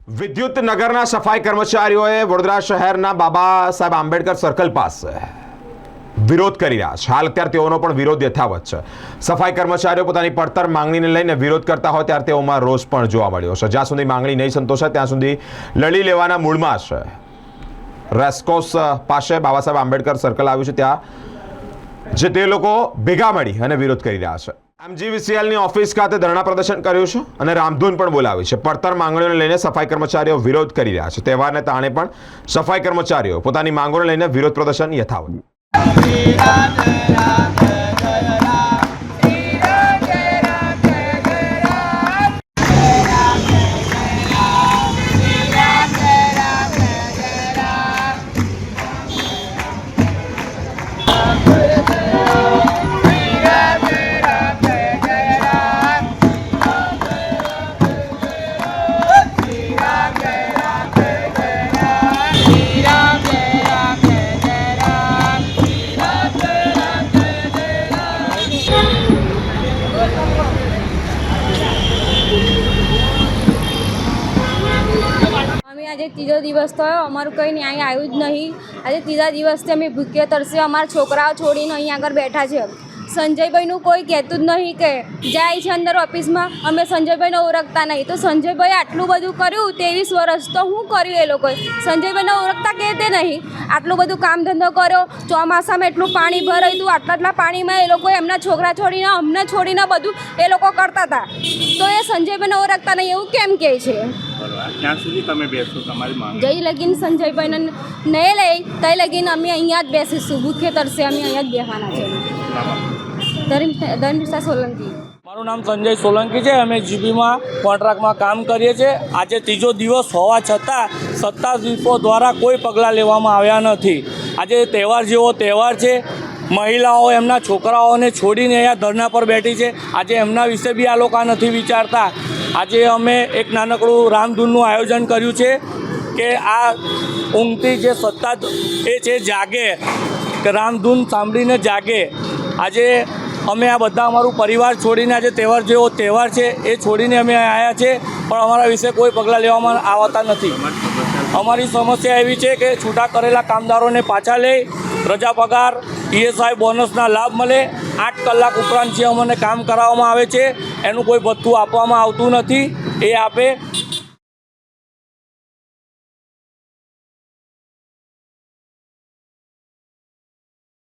વિદ્યુત નગરના સફાઈ કર્મચારીઓએ વડોદરા શહેરના બાબા સાહેબ આંબેડકર સર્કલ પાસે વિરોધ કરી રહ્યા છે. હાલ અત્યારે તેઓનો પણ વિરોધ યથાવત છે. સફાઈ કર્મચારીઓ પોતાની પડતર માંગણીને લઈને વિરોધ કરતા હોય ત્યારે તેઓમાં રોષ પણ જોવા મળ્યો છે. જ્યાં સુધી માંગણી નહીં સંતોષાય ત્યાં સુધી લડી લેવાના મૂડમાં છે. રેસ્કોસ પાસે બાબા સાહેબ આંબેડકર સર્કલ આવ્યું છે, ત્યાં જે તે લોકો ભેગા મળી અને વિરોધ કરી રહ્યા છે. MGVCLની ઓફિસ ખાતે ધરણા પ્રદર્શન કર્યું છે અને રામધૂન પણ બોલાવી છે. પડતર માંગણીઓને લઈને સફાઈ કર્મચારીઓ વિરોધ કરી રહ્યા છે. તહેવારને તાણે પણ સફાઈ કર્મચારીઓ પોતાની માંગોને લઈને વિરોધ પ્રદર્શન યથાવત. આજે ત્રીજો દિવસ થયો, અમારું કંઈ ન્યાય આવ્યું જ નહીં. આજે ત્રીજા દિવસથી અમે ભૂખ્યા તરસે અમારા છોકરાઓ છોડીને અહીંયા આગળ બેઠા છે. સંજયભાઈનું કોઈ કહેતું જ નહીં કે જાય છે અંદર ઓફિસમાં. અમે સંજયભાઈને ઓળખતા નહીં, તો સંજયભાઈ આટલું બધું કર્યું 23 વર્ષ, તો શું કર્યું એ લોકોએ? સંજયભાઈને ઓળખતા કહેતે નહીં. આટલું બધું કામ ધંધો કર્યો, ચોમાસામાં એટલું પાણી ભરાયું હતું, આટલા પાણીમાં એ લોકો એમના છોકરા છોડીને અમને છોડીને બધું એ લોકો કરતા હતા, તો એ સંજયભાઈને ઓળખતા નહીં એવું કેમ કહે છે? ક્યાં સુધી તમે બેસો તમારી માંગ? જઈ લગીન સંજયભાઈને નહીં લઈ તઈ લગીન અમે અહીંયા જ બેસીશું. ભૂખે તરસે અમે અહીંયા જ બેસવાના છે. ધર્મિષ્ઠા સોલંકી. મારું નામ સંજય સોલંકી છે. અમે જીબીમાં કોન્ટ્રાક્ટમાં કામ કરીએ છીએ. આજે ત્રીજો દિવસ હોવા છતાં સત્તાધીશો દ્વારા કોઈ પગલાં લેવામાં આવ્યા નથી. આજે તહેવાર જેવો તહેવાર છે. મહિલાઓ એમના છોકરાઓને છોડીને અહીંયા ધરણા પર બેઠી છે. આજે એમના વિશે બી આ લોકો નથી વિચારતા. આજે અમે એક નાનકડું રામધૂનનું આયોજન કર્યું છે કે આ ઊંઘતી જે સત્તા એ છે જાગે, કે રામધૂન સાંભળીને જાગે. આજે અમે આ બધા અમારું પરિવાર છોડીને આજે તહેવાર જેવો તહેવાર છે એ છોડીને અમે આવ્યા છે, પણ અમારા વિશે કોઈ પગલાં લેવામાં આવતા નથી. અમારી સમસ્યા એવી છે કે છૂટા કરેલા કામદારોને પાછા લે, રજા પગાર, ESI બોનસના લાભ મળે. 8 કલાક ઉપરાંત જે અમને કામ કરાવવામાં આવે છે એનું કોઈ ભથ્થું આપવામાં આવતું નથી. એ આપે